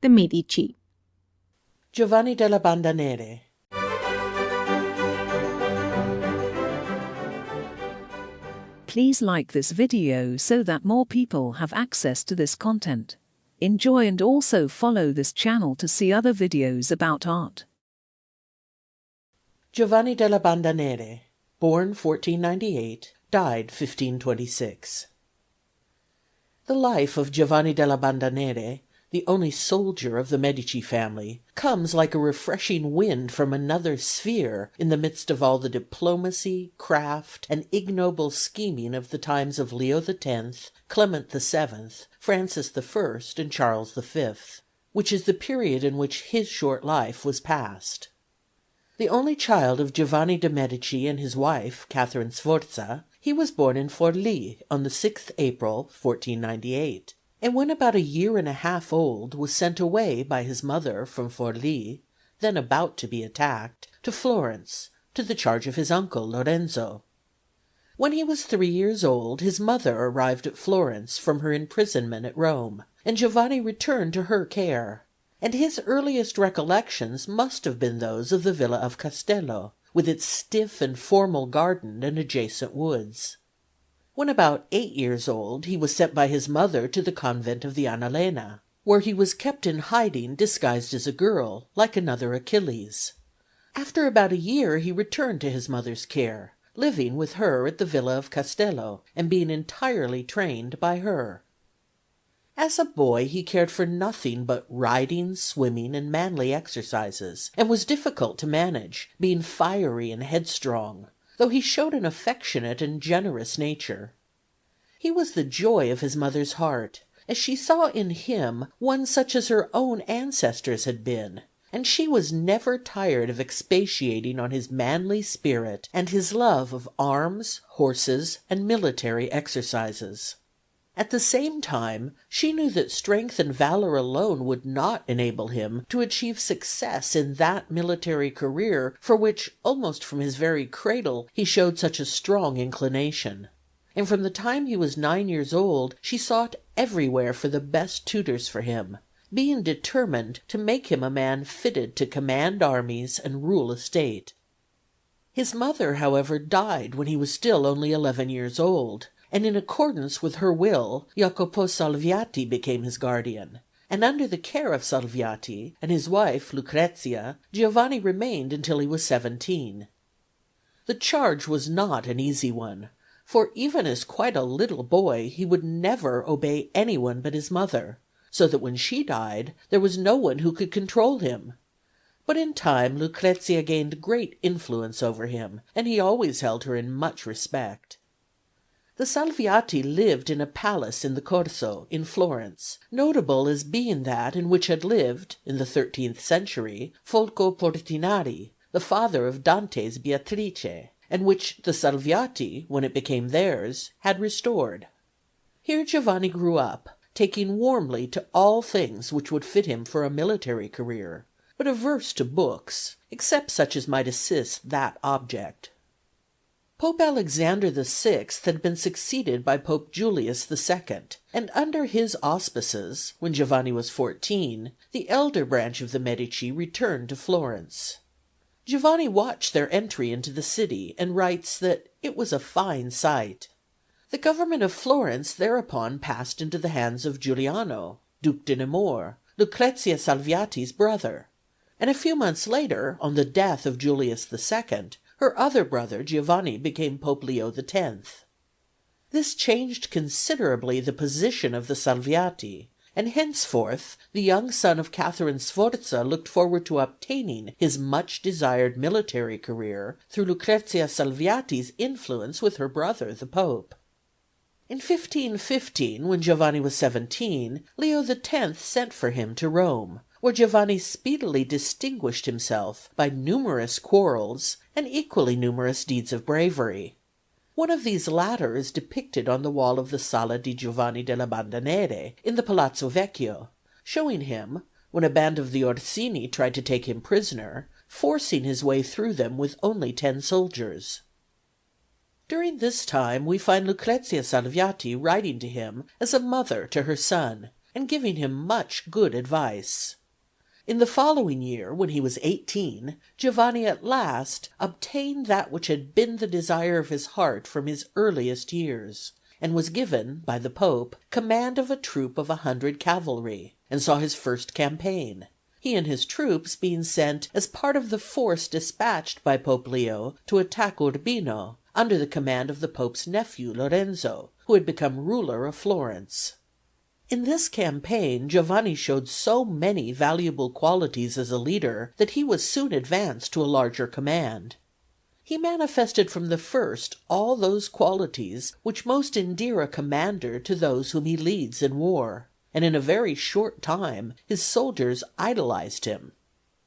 the Medici. Giovanni della Bande Nere. Please like this video so that more people have access to this content. Enjoy and also follow this channel to see other videos about art. Giovanni della Bande Nere, born 1498, died 1526. The life of Giovanni della Bande Nere, the only soldier of the Medici family, comes like a refreshing wind from another sphere in the midst of all the diplomacy, craft, and ignoble scheming of the times of Leo X, Clement VII, Francis I, and Charles V, which is the period in which his short life was passed. The only child of Giovanni de' Medici and his wife, Catherine Sforza, he was born in Forlì on the 6th April, 1498, and when about a year and a half old was sent away by his mother from Forlì, then about to be attacked, to Florence, to the charge of his uncle Lorenzo. When he was 3 years old his mother arrived at Florence from her imprisonment at Rome, and Giovanni returned to her care, and his earliest recollections must have been those of the Villa of Castello, with its stiff and formal garden and adjacent woods. When about 8 years old he was sent by his mother to the convent of the Annalena, where he was kept in hiding disguised as a girl, like another Achilles. After about a year he returned to his mother's care, living with her at the Villa of Castello, and being entirely trained by her. As a boy he cared for nothing but riding, swimming, and manly exercises, and was difficult to manage, being fiery and headstrong, though he showed an affectionate and generous nature. He was the joy of his mother's heart, as she saw in him one such as her own ancestors had been, and she was never tired of expatiating on his manly spirit and his love of arms, horses, and military exercises. At the same time, she knew that strength and valor alone would not enable him to achieve success in that military career for which, almost from his very cradle, he showed such a strong inclination. And from the time he was 9 years old, she sought everywhere for the best tutors for him, being determined to make him a man fitted to command armies and rule a state. His mother, however, died when he was still only 11 years old, and in accordance with her will Jacopo Salviati became his guardian, and under the care of Salviati and his wife Lucrezia, Giovanni remained until he was 17. The charge was not an easy one, for even as quite a little boy he would never obey anyone but his mother, so that when she died there was no one who could control him. But in time Lucrezia gained great influence over him, and he always held her in much respect. The Salviati lived in a palace in the Corso, in Florence, notable as being that in which had lived, in the 13th century, Folco Portinari, the father of Dante's Beatrice, and which the Salviati, when it became theirs, had restored. Here Giovanni grew up, taking warmly to all things which would fit him for a military career, but averse to books, except such as might assist that object. Pope Alexander VI had been succeeded by Pope Julius II, and under his auspices, when Giovanni was 14, the elder branch of the Medici returned to Florence. Giovanni watched their entry into the city, and writes that it was a fine sight. The government of Florence thereupon passed into the hands of Giuliano, Duke de Nemours, Lucrezia Salviati's brother, and a few months later, on the death of Julius II, her other brother Giovanni became Pope Leo X. This changed considerably the position of the Salviati, and henceforth the young son of Catherine Sforza looked forward to obtaining his much desired military career through Lucrezia Salviati's influence with her brother the Pope. In 1515, when Giovanni was 17, Leo X sent for him to Rome, where Giovanni speedily distinguished himself by numerous quarrels and equally numerous deeds of bravery. One of these latter is depicted on the wall of the Sala di Giovanni della Bande Nere in the Palazzo Vecchio, showing him, when a band of the Orsini tried to take him prisoner, forcing his way through them with only 10 soldiers. During this time we find Lucrezia Salviati writing to him as a mother to her son, and giving him much good advice. In the following year, when he was 18, Giovanni at last obtained that which had been the desire of his heart from his earliest years, and was given by the Pope command of a troop of 100 cavalry, and saw his first campaign, he and his troops being sent as part of the force dispatched by Pope Leo to attack Urbino, under the command of the Pope's nephew Lorenzo, who had become ruler of Florence. In this campaign Giovanni showed so many valuable qualities as a leader that he was soon advanced to a larger command. He manifested from the first all those qualities which most endear a commander to those whom he leads in war, and in a very short time his soldiers idolized him.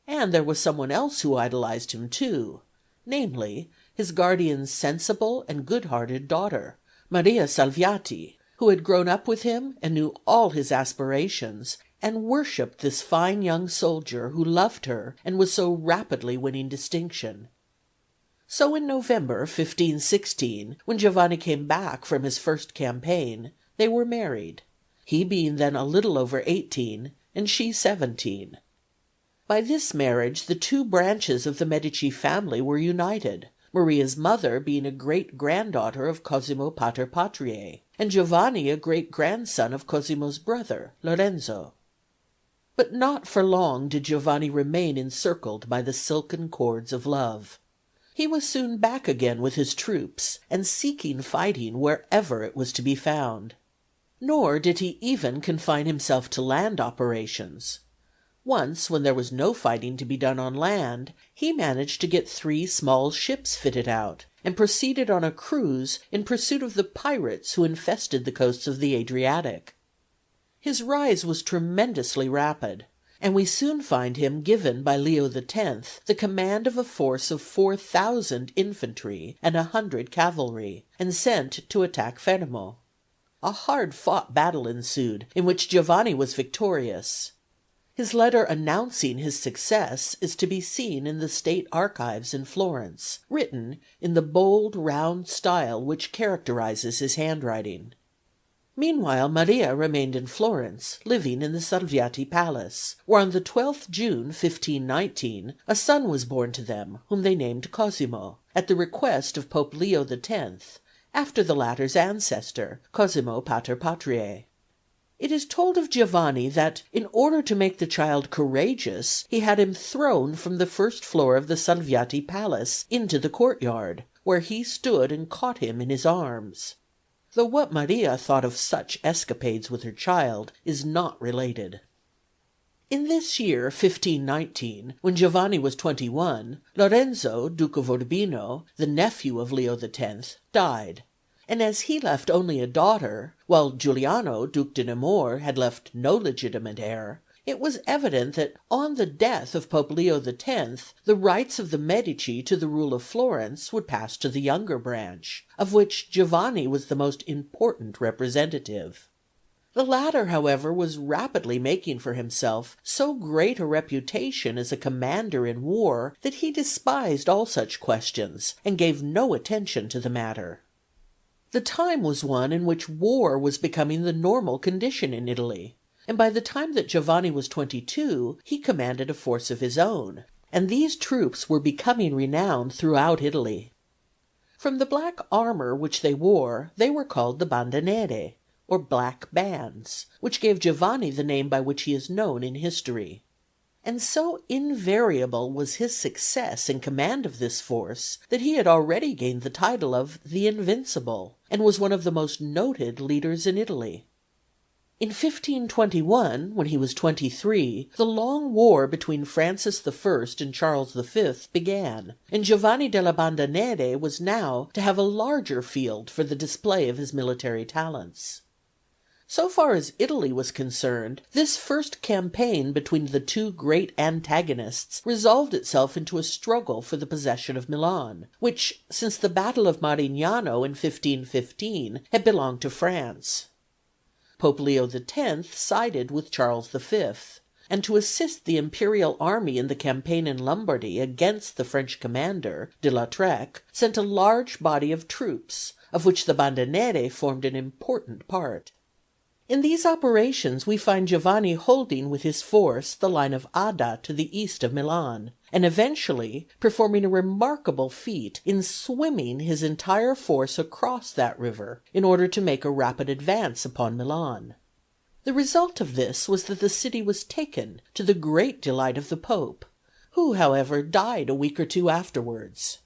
And there was someone else who idolized him too, namely, his guardian's sensible and good-hearted daughter, Maria Salviati, who had grown up with him and knew all his aspirations, and worshipped this fine young soldier who loved her and was so rapidly winning distinction. So in November 1516, when Giovanni came back from his first campaign, they were married, he being then a little over 18 and she 17. By this marriage the two branches of the Medici family were united, Maria's mother being a great-granddaughter of Cosimo Pater Patriae, and Giovanni a great-grandson of Cosimo's brother, Lorenzo. But not for long did Giovanni remain encircled by the silken cords of love. He was soon back again with his troops, and seeking fighting wherever it was to be found. Nor did he even confine himself to land operations. Once, when there was no fighting to be done on land, he managed to get 3 small ships fitted out, and proceeded on a cruise in pursuit of the pirates who infested the coasts of the Adriatic. His rise was tremendously rapid, and we soon find him given by Leo X the command of a force of 4,000 infantry and 100 cavalry, and sent to attack Fermo. A hard-fought battle ensued, in which Giovanni was victorious. His letter announcing his success is to be seen in the State Archives in Florence, written in the bold, round style which characterizes his handwriting. Meanwhile Maria remained in Florence, living in the Salviati Palace, where on the 12th June 1519 a son was born to them, whom they named Cosimo, at the request of Pope Leo X, after the latter's ancestor, Cosimo Pater Patriae. It is told of Giovanni that, in order to make the child courageous, he had him thrown from the first floor of the Salviati Palace into the courtyard, where he stood and caught him in his arms. Though what Maria thought of such escapades with her child is not related. In this year 1519, when Giovanni was 21, Lorenzo, Duke of Urbino, the nephew of Leo X, died. And as he left only a daughter, while Giuliano, Duc de Nemours, had left no legitimate heir, it was evident that on the death of Pope Leo X, the rights of the Medici to the rule of Florence would pass to the younger branch, of which Giovanni was the most important representative. The latter, however, was rapidly making for himself so great a reputation as a commander in war that he despised all such questions, and gave no attention to the matter. The time was one in which war was becoming the normal condition in Italy, and by the time that Giovanni was 22 he commanded a force of his own, and these troops were becoming renowned throughout Italy. From the black armour which they wore called the Bande Nere, or black bands, which gave Giovanni the name by which he is known in history. And so invariable was his success in command of this force that he had already gained the title of the Invincible, and was one of the most noted leaders in Italy. In 1521, when he was 23, the long war between Francis I and Charles V began, and Giovanni della Bande Nere was now to have a larger field for the display of his military talents. So far as Italy was concerned, this first campaign between the two great antagonists resolved itself into a struggle for the possession of Milan, which, since the battle of Marignano in 1515, had belonged to France. Pope Leo X sided with Charles V, and to assist the imperial army in the campaign in Lombardy against the French commander, de la Trek, sent a large body of troops, of which the Bande Nere formed an important part. In these operations we find Giovanni holding with his force the line of Adda to the east of Milan, and eventually performing a remarkable feat in swimming his entire force across that river in order to make a rapid advance upon Milan. The result of this was that the city was taken, to the great delight of the Pope, who, however, died a week or two afterwards.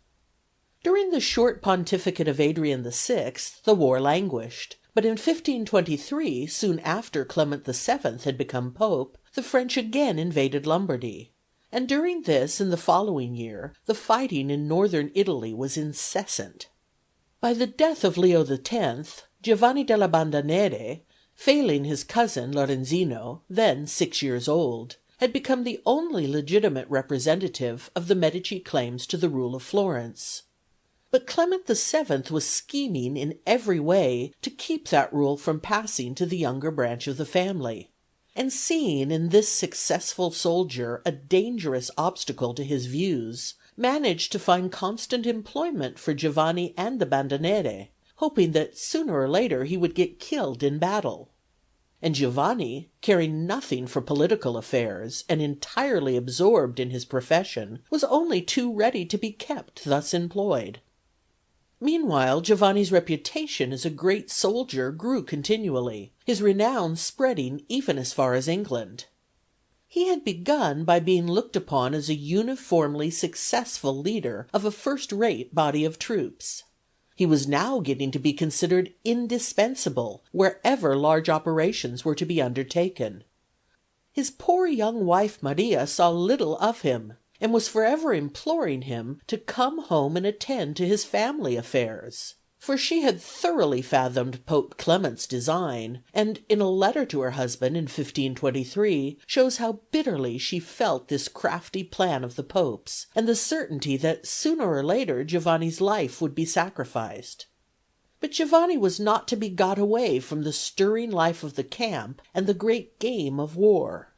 During the short pontificate of Adrian VI, the war languished, but in 1523, soon after Clement VII had become Pope, the French again invaded Lombardy, and during this and the following year the fighting in northern Italy was incessant. By the death of Leo X, Giovanni della Bande Nere, failing his cousin Lorenzino, then 6 years old, had become the only legitimate representative of the Medici claims to the rule of Florence. But Clement VII was scheming in every way to keep that rule from passing to the younger branch of the family, and seeing in this successful soldier a dangerous obstacle to his views, managed to find constant employment for Giovanni and the Bande Nere, hoping that sooner or later he would get killed in battle. And Giovanni, caring nothing for political affairs, and entirely absorbed in his profession, was only too ready to be kept thus employed. Meanwhile Giovanni's reputation as a great soldier grew continually, his renown spreading even as far as England. He had begun by being looked upon as a uniformly successful leader of a first-rate body of troops. He was now getting to be considered indispensable wherever large operations were to be undertaken. His poor young wife Maria saw little of him, and was forever imploring him to come home and attend to his family affairs, for she had thoroughly fathomed Pope Clement's design, and in a letter to her husband in 1523 shows how bitterly she felt this crafty plan of the Pope's, and the certainty that sooner or later Giovanni's life would be sacrificed. But Giovanni was not to be got away from the stirring life of the camp and the great game of war.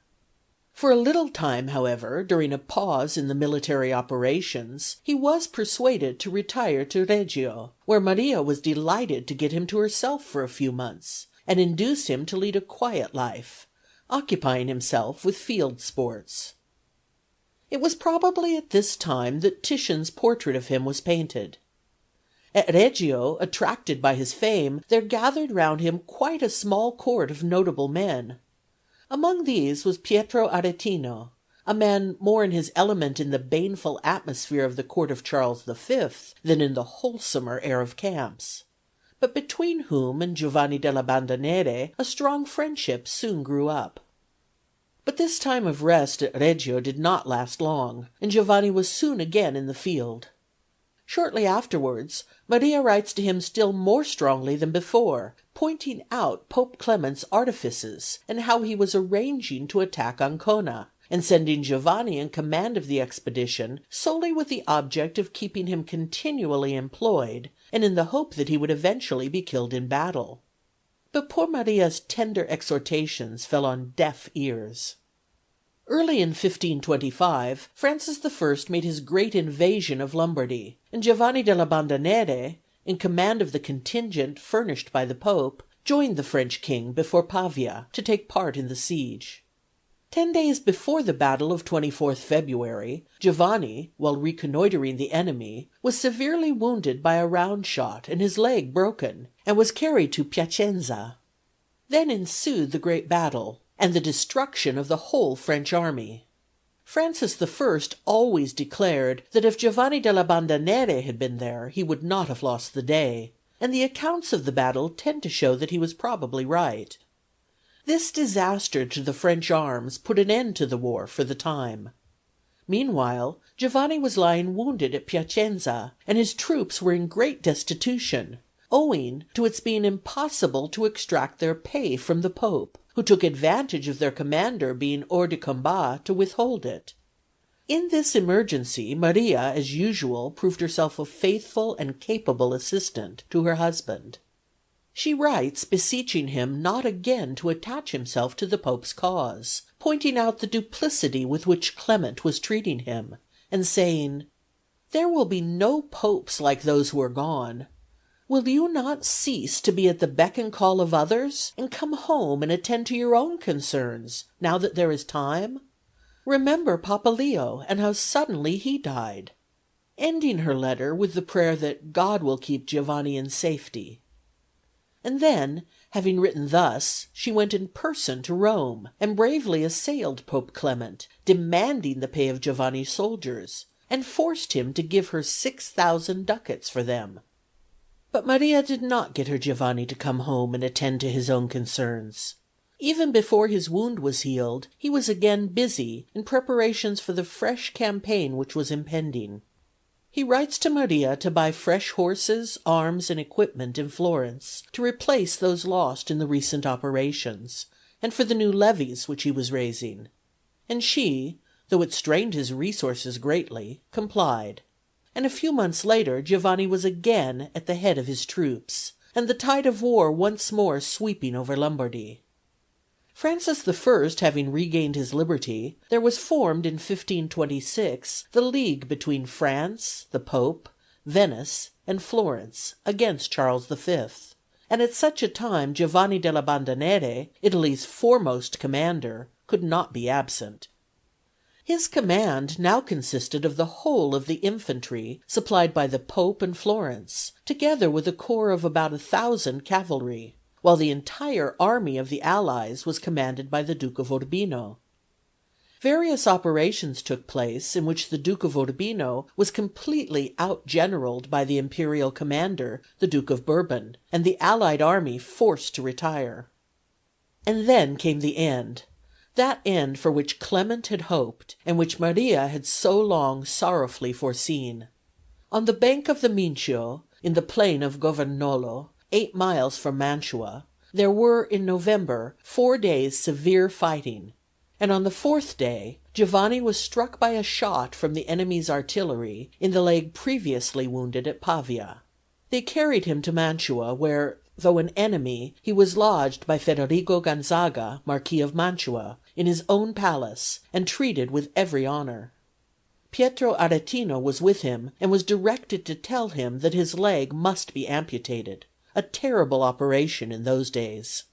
For a little time, however, during a pause in the military operations, he was persuaded to retire to Reggio, where Maria was delighted to get him to herself for a few months, and induce him to lead a quiet life, occupying himself with field sports. It was probably at this time that Titian's portrait of him was painted. At Reggio, attracted by his fame, there gathered round him quite a small court of notable men. Among these was Pietro Aretino, a man more in his element in the baneful atmosphere of the court of Charles V than in the wholesomer air of camps, but between whom and Giovanni della Bande Nere a strong friendship soon grew up. But this time of rest at Reggio did not last long, and Giovanni was soon again in the field. Shortly afterwards, Maria writes to him still more strongly than before, pointing out Pope Clement's artifices, and how he was arranging to attack Ancona, and sending Giovanni in command of the expedition solely with the object of keeping him continually employed, and in the hope that he would eventually be killed in battle. But poor Maria's tender exhortations fell on deaf ears. Early in 1525, Francis I made his great invasion of Lombardy, and Giovanni della Bande Nere, in command of the contingent furnished by the Pope, joined the French king before Pavia to take part in the siege. 10 days before the battle of 24th February, Giovanni, while reconnoitering the enemy, was severely wounded by a round shot and his leg broken, and was carried to Piacenza. Then ensued the great battle, and the destruction of the whole French army. Francis I always declared that if Giovanni della Bande Nere had been there he would not have lost the day, and the accounts of the battle tend to show that he was probably right. This disaster to the French arms put an end to the war for the time. Meanwhile, Giovanni was lying wounded at Piacenza, and his troops were in great destitution, owing to its being impossible to extract their pay from the Pope, who took advantage of their commander being hors de combat to withhold it. In this emergency Maria, as usual, proved herself a faithful and capable assistant to her husband. She writes beseeching him not again to attach himself to the Pope's cause, pointing out the duplicity with which Clement was treating him, and saying, "There will be no popes like those who are gone. Will you not cease to be at the beck and call of others, and come home and attend to your own concerns, now that there is time? Remember Papa Leo, and how suddenly he died," ending her letter with the prayer that God will keep Giovanni in safety. And then, having written thus, she went in person to Rome, and bravely assailed Pope Clement, demanding the pay of Giovanni's soldiers, and forced him to give her 6,000 ducats for them. But Maria did not get her Giovanni to come home and attend to his own concerns. Even before his wound was healed, he was again busy in preparations for the fresh campaign which was impending. He writes to Maria to buy fresh horses, arms, and equipment in Florence, to replace those lost in the recent operations, and for the new levies which he was raising. And she, though it strained his resources greatly, complied. And a few months later Giovanni was again at the head of his troops, and the tide of war once more sweeping over Lombardy. Francis I having regained his liberty, there was formed in 1526 the league between France, the Pope, Venice, and Florence against Charles V, and at such a time Giovanni della Bande Nere, Italy's foremost commander, could not be absent. His command now consisted of the whole of the infantry supplied by the Pope and Florence, together with a corps of about 1,000 cavalry, while the entire army of the allies was commanded by the Duke of Urbino. Various operations took place in which the Duke of Urbino was completely outgeneraled by the imperial commander, the Duke of Bourbon, and the allied army forced to retire. And then came the end, that end for which Clement had hoped, and which Maria had so long sorrowfully foreseen. On the bank of the Mincio, in the plain of Governolo, 8 miles from Mantua, there were in November 4 days severe fighting, and on the 4th day Giovanni was struck by a shot from the enemy's artillery in the leg previously wounded at Pavia. They carried him to Mantua, where, though an enemy, he was lodged by Federigo Gonzaga, Marquis of Mantua, in his own palace, and treated with every honor. Pietro Aretino was with him, and was directed to tell him that his leg must be amputated, a terrible operation in those days.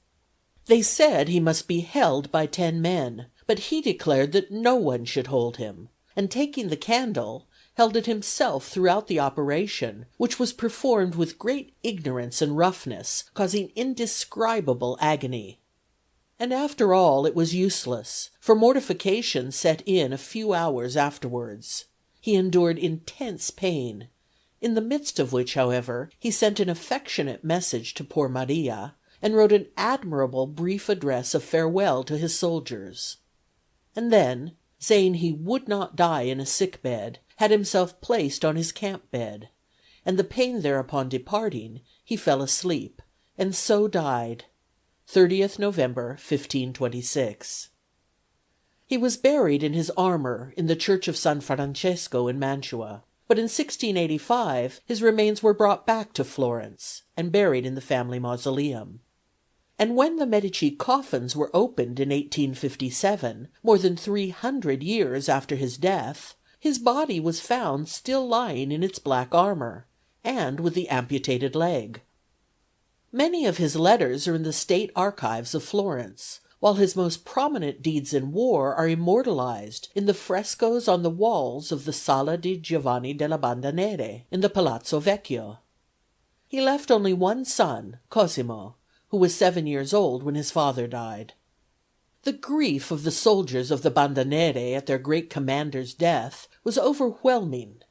They said he must be held by 10 men, but he declared that no one should hold him, and taking the candle, held it himself throughout the operation, which was performed with great ignorance and roughness, causing indescribable agony. And after all it was useless, for mortification set in a few hours afterwards. He endured intense pain, in the midst of which, however, he sent an affectionate message to poor Maria, and wrote an admirable brief address of farewell to his soldiers. And then, saying he would not die in a sick bed, had himself placed on his camp bed, and the pain thereupon departing, he fell asleep, and so died, 30th November 1526. He was buried in his armor in the church of San Francesco in Mantua, but in 1685 his remains were brought back to Florence, and buried in the family mausoleum. And when the Medici coffins were opened in 1857, more than 300 years after his death, his body was found still lying in its black armor, and with the amputated leg. Many of his letters are in the state archives of Florence, while his most prominent deeds in war are immortalized in the frescoes on the walls of the Sala di Giovanni della Bande Nere in the Palazzo Vecchio. He left only one son, Cosimo, who was 7 years old when his father died. The grief of the soldiers of the Bande Nere at their great commander's death was overwhelming.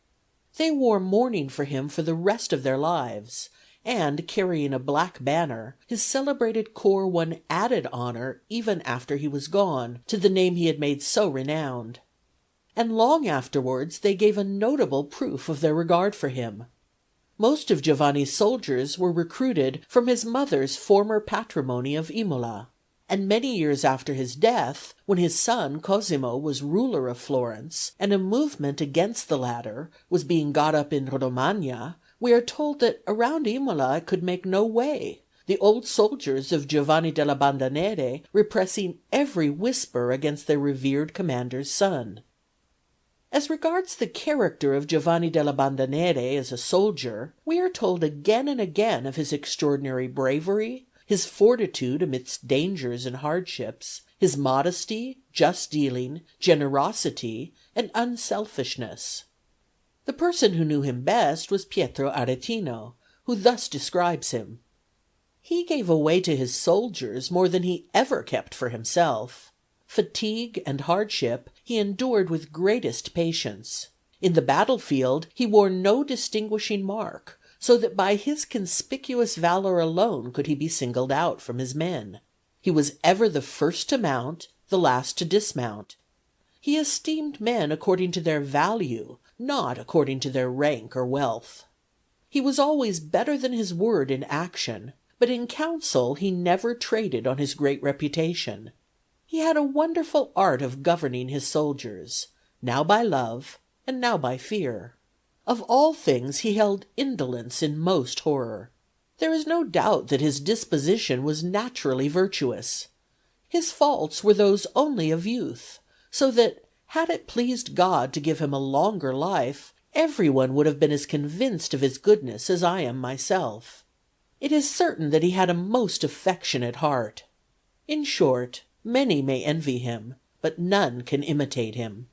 They wore mourning for him for the rest of their lives, and carrying a black banner, his celebrated corps won added honor even after he was gone, to the name he had made so renowned. And long afterwards they gave a notable proof of their regard for him. Most of Giovanni's soldiers were recruited from his mother's former patrimony of Imola, and many years after his death, when his son Cosimo was ruler of Florence, and a movement against the latter was being got up in Romagna, we are told that around Imola it could make no way, the old soldiers of Giovanni della Bande Nere repressing every whisper against their revered commander's son. As regards the character of Giovanni della Bande Nere as a soldier, we are told again and again of his extraordinary bravery, his fortitude amidst dangers and hardships, his modesty, just dealing, generosity, and unselfishness. The person who knew him best was Pietro Aretino, who thus describes him: "He gave away to his soldiers more than he ever kept for himself. Fatigue and hardship he endured with greatest patience. In the battlefield he wore no distinguishing mark, so that by his conspicuous valor alone could he be singled out from his men. He was ever the first to mount, the last to dismount. He esteemed men according to their value, not according to their rank or wealth. He was always better than his word in action, but in council he never traded on his great reputation. He had a wonderful art of governing his soldiers, now by love and now by fear. Of all things he held indolence in most horror. There is no doubt that his disposition was naturally virtuous. His faults were those only of youth, so that, had it pleased God to give him a longer life, everyone would have been as convinced of his goodness as I am myself. It is certain that he had a most affectionate heart. In short, many may envy him, but none can imitate him."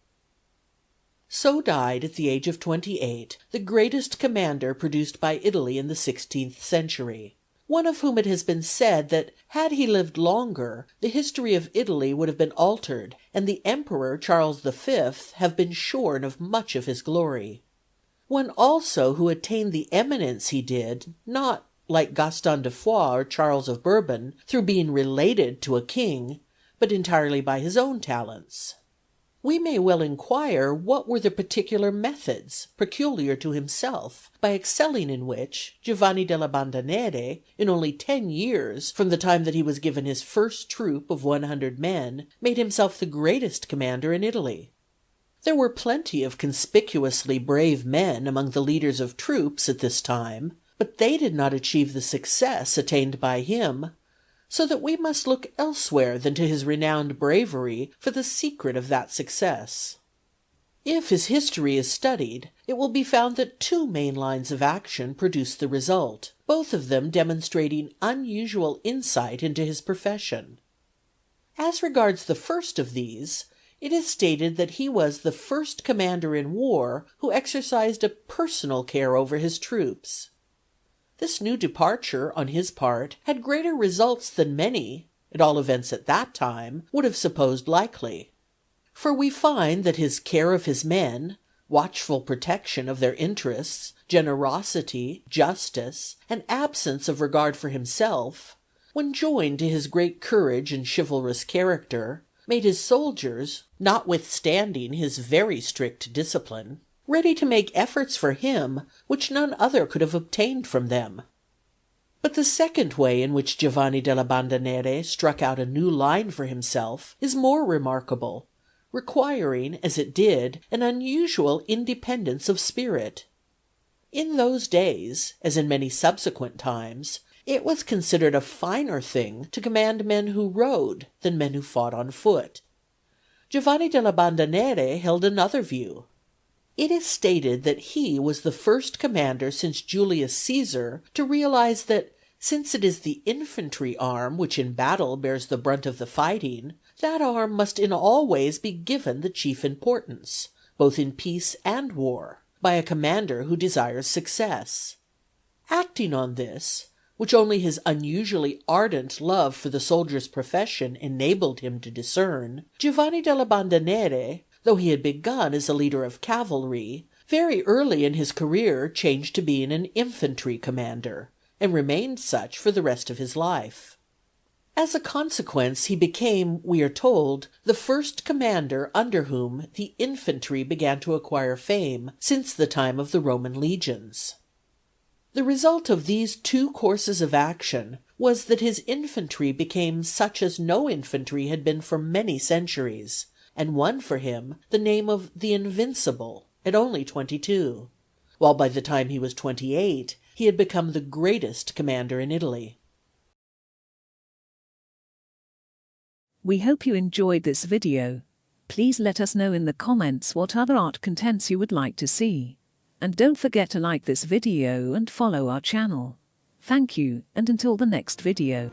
So died at the age of 28 the greatest commander produced by Italy in the 16th century, one of whom it has been said that had he lived longer the history of Italy would have been altered, and the Emperor Charles V have been shorn of much of his glory. One also who attained the eminence he did, not, like Gaston de Foix or Charles of Bourbon, through being related to a king, but entirely by his own talents. We may well inquire what were the particular methods, peculiar to himself, by excelling in which Giovanni della Bande Nere, in only 10 years from the time that he was given his first troop of 100 men, made himself the greatest commander in Italy. There were plenty of conspicuously brave men among the leaders of troops at this time, but they did not achieve the success attained by him, so that we must look elsewhere than to his renowned bravery for the secret of that success. If his history is studied, it will be found that 2 main lines of action produced the result, both of them demonstrating unusual insight into his profession. As regards the first of these, it is stated that he was the first commander in war who exercised a personal care over his troops. This new departure on his part had greater results than many, at all events at that time, would have supposed likely. For we find that his care of his men, watchful protection of their interests, generosity, justice, and absence of regard for himself, when joined to his great courage and chivalrous character, made his soldiers, notwithstanding his very strict discipline, ready to make efforts for him which none other could have obtained from them. But the second way in which Giovanni della Bande Nere struck out a new line for himself is more remarkable, requiring, as it did, an unusual independence of spirit. In those days, as in many subsequent times, it was considered a finer thing to command men who rode than men who fought on foot. Giovanni della Bande Nere held another view. It is stated that he was the first commander since Julius Caesar to realize that, since it is the infantry arm which in battle bears the brunt of the fighting, that arm must in all ways be given the chief importance, both in peace and war, by a commander who desires success. Acting on this, which only his unusually ardent love for the soldier's profession enabled him to discern, Giovanni della Bande Nere, though he had begun as a leader of cavalry, very early in his career changed to being an infantry commander, and remained such for the rest of his life. As a consequence he became, we are told, the first commander under whom the infantry began to acquire fame since the time of the Roman legions. The result of these 2 courses of action was that his infantry became such as no infantry had been for many centuries, and won for him the name of the Invincible at only 22, while by the time he was 28 he had become the greatest commander in Italy. We hope you enjoyed this video. Please let us know in the comments what other art contents you would like to see. And don't forget to like this video and follow our channel. Thank you, and until the next video.